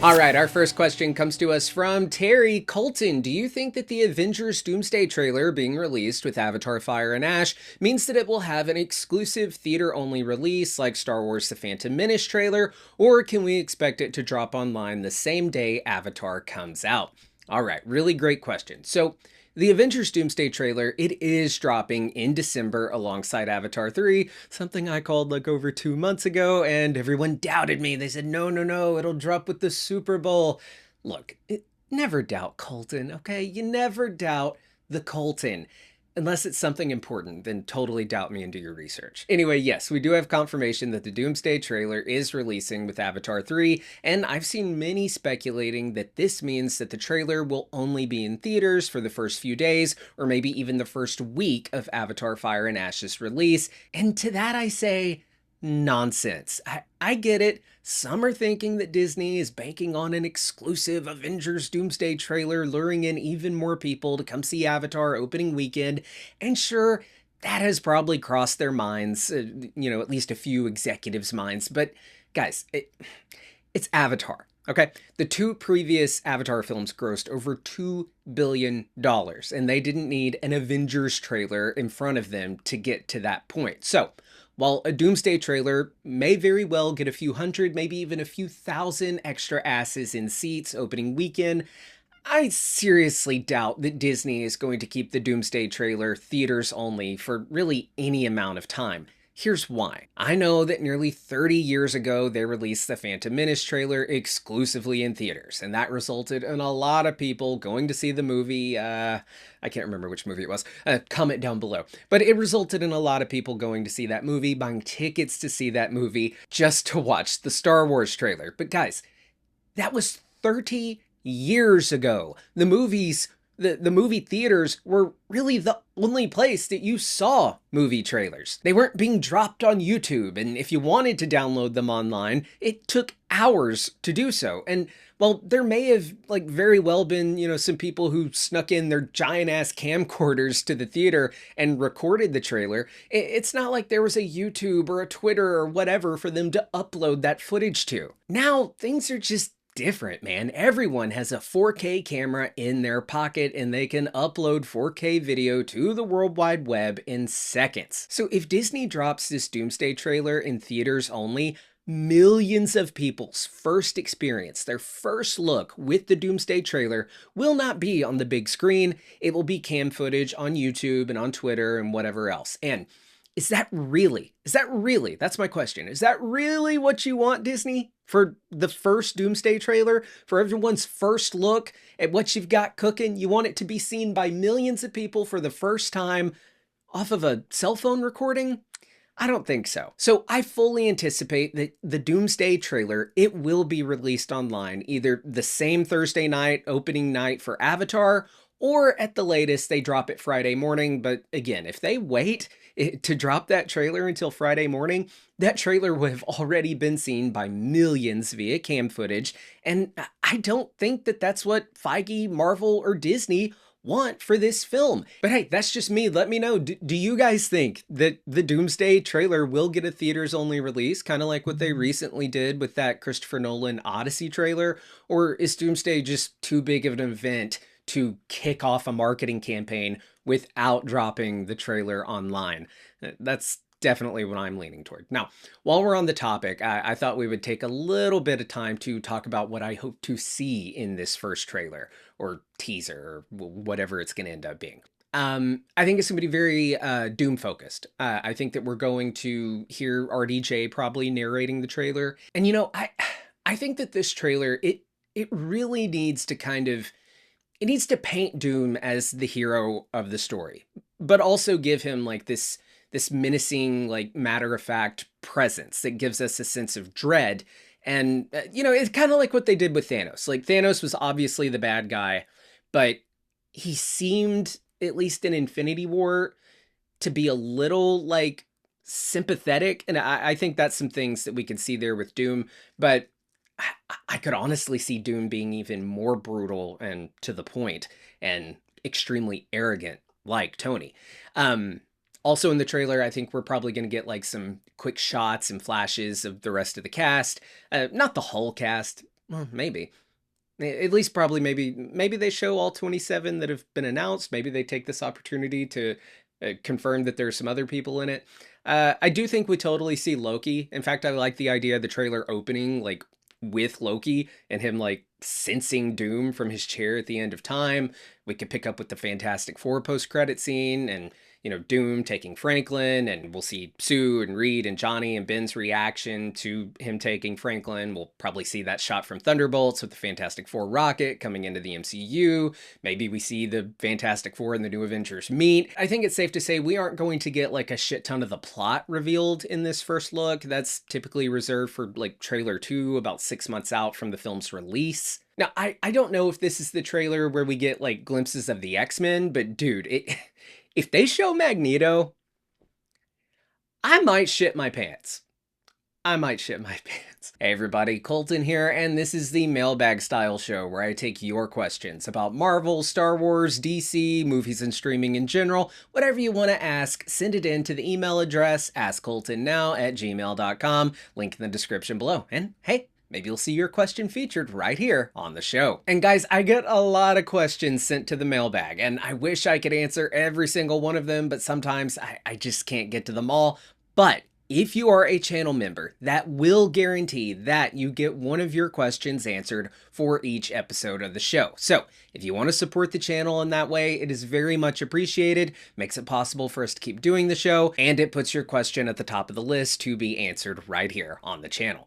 All right, our first question comes to us from Terry. Colton, do you think that the Avengers Doomsday trailer being released with Avatar Fire and Ash means that it will have an exclusive theater-only release like Star Wars The Phantom Menace trailer, or can we expect it to drop online the same day Avatar comes out? All right, really great question. So, the Avengers Doomsday trailer, it is dropping in December alongside Avatar 3, something I called like over 2 months ago, and everyone doubted me. They said, no, no, no, it'll drop with the Super Bowl. Look, never doubt Colton, okay? You never doubt the Colton. Unless it's something important, then totally doubt me and do your research. Anyway, yes, we do have confirmation that the Doomsday trailer is releasing with Avatar 3, and I've seen many speculating that this means that the trailer will only be in theaters for the first few days, or maybe even the first week of Avatar Fire and Ash's release, and to that I say, nonsense. I get it. Some are thinking that Disney is banking on an exclusive Avengers Doomsday trailer, luring in even more people to come see Avatar opening weekend. And sure, that has probably crossed their minds, at least a few executives' minds. But guys, it's Avatar. Okay, the two previous Avatar films grossed over $2 billion, and they didn't need an Avengers trailer in front of them to get to that point. So, while a Doomsday trailer may very well get a few hundred, maybe even a few thousand extra asses in seats opening weekend, I seriously doubt that Disney is going to keep the Doomsday trailer theaters only for really any amount of time. Here's why. I know that nearly 30 years ago, they released the Phantom Menace trailer exclusively in theaters, and that resulted in a lot of people going to see the movie. I can't remember which movie it was. Comment down below. But it resulted in a lot of people going to see that movie, buying tickets to see that movie just to watch the Star Wars trailer. But guys, that was 30 years ago. The movie theaters were really the only place that you saw movie trailers. They weren't being dropped on YouTube, and if you wanted to download them online, it took hours to do so. And while there may have very well been, some people who snuck in their giant ass camcorders to the theater and recorded the trailer, it's not like there was a YouTube or a Twitter or whatever for them to upload that footage to. Now, things are just different, man. Everyone has a 4K camera in their pocket and they can upload 4K video to the World Wide Web in seconds. So if Disney drops this Doomsday trailer in theaters only, millions of people's first experience, their first look with the Doomsday trailer will not be on the big screen. It will be cam footage on YouTube and on Twitter and whatever else. And is that really, that's my question. Is that really what you want, Disney? For the first Doomsday trailer, for everyone's first look at what you've got cooking, you want it to be seen by millions of people for the first time off of a cell phone recording? I don't think so. So I fully anticipate that the Doomsday trailer, it will be released online, either the same Thursday night, opening night for Avatar, or at the latest, they drop it Friday morning. But again, if they wait to drop that trailer until Friday morning, that trailer would have already been seen by millions via cam footage. And I don't think that that's what Feige, Marvel, or Disney want for this film. But hey, that's just me. Let me know. Do you guys think that the Doomsday trailer will get a theaters only release, kind of like what they recently did with that Christopher Nolan Odyssey trailer? Or is Doomsday just too big of an event to kick off a marketing campaign without dropping the trailer online? That's definitely what I'm leaning toward. Now, while we're on the topic, I thought we would take a little bit of time to talk about what I hope to see in this first trailer or teaser or whatever it's going to end up being. I think it's going to be very Doom focused. I think that we're going to hear RDJ probably narrating the trailer. And I think that this trailer, it really needs to it needs to paint Doom as the hero of the story, but also give him this menacing, matter-of-fact presence that gives us a sense of dread. And, it's kind of like what they did with Thanos. Thanos was obviously the bad guy, but he seemed, at least in Infinity War, to be a little, sympathetic. And I think that's some things that we can see there with Doom. But I could honestly see Doom being even more brutal and to the point and extremely arrogant like Tony. Also in the trailer, I think we're probably going to get some quick shots and flashes of the rest of the cast. Not the whole cast, Well, maybe. At least probably maybe they show all 27 that have been announced. Maybe they take this opportunity to confirm that there's some other people in it. I do think we totally see Loki. In fact, I like the idea of the trailer opening like with Loki and him like sensing doom from his chair at the end of time. We could pick up with the Fantastic Four post-credit scene and Doom taking Franklin, and we'll see Sue and Reed and Johnny and Ben's reaction to him taking Franklin. We'll probably see that shot from Thunderbolts with the Fantastic Four rocket coming into the MCU. Maybe we see the Fantastic Four and the New Avengers meet. I think it's safe to say we aren't going to get like a shit ton of the plot revealed in this first look. That's typically reserved for like trailer 2, about 6 months out from the film's release. Now, I don't know if this is the trailer where we get like glimpses of the X-Men, but dude, if they show Magneto, I might shit my pants. I might shit my pants. Hey everybody, Colton here, and this is the mailbag style show where I take your questions about Marvel, Star Wars, DC, movies and streaming in general. Whatever you want to ask, send it in to the email address askcoltonnow@gmail.com, link in the description below. And hey, maybe you'll see your question featured right here on the show. And guys, I get a lot of questions sent to the mailbag, and I wish I could answer every single one of them, but sometimes I just can't get to them all. But if you are a channel member, that will guarantee that you get one of your questions answered for each episode of the show. So if you want to support the channel in that way, it is very much appreciated, makes it possible for us to keep doing the show, and it puts your question at the top of the list to be answered right here on the channel.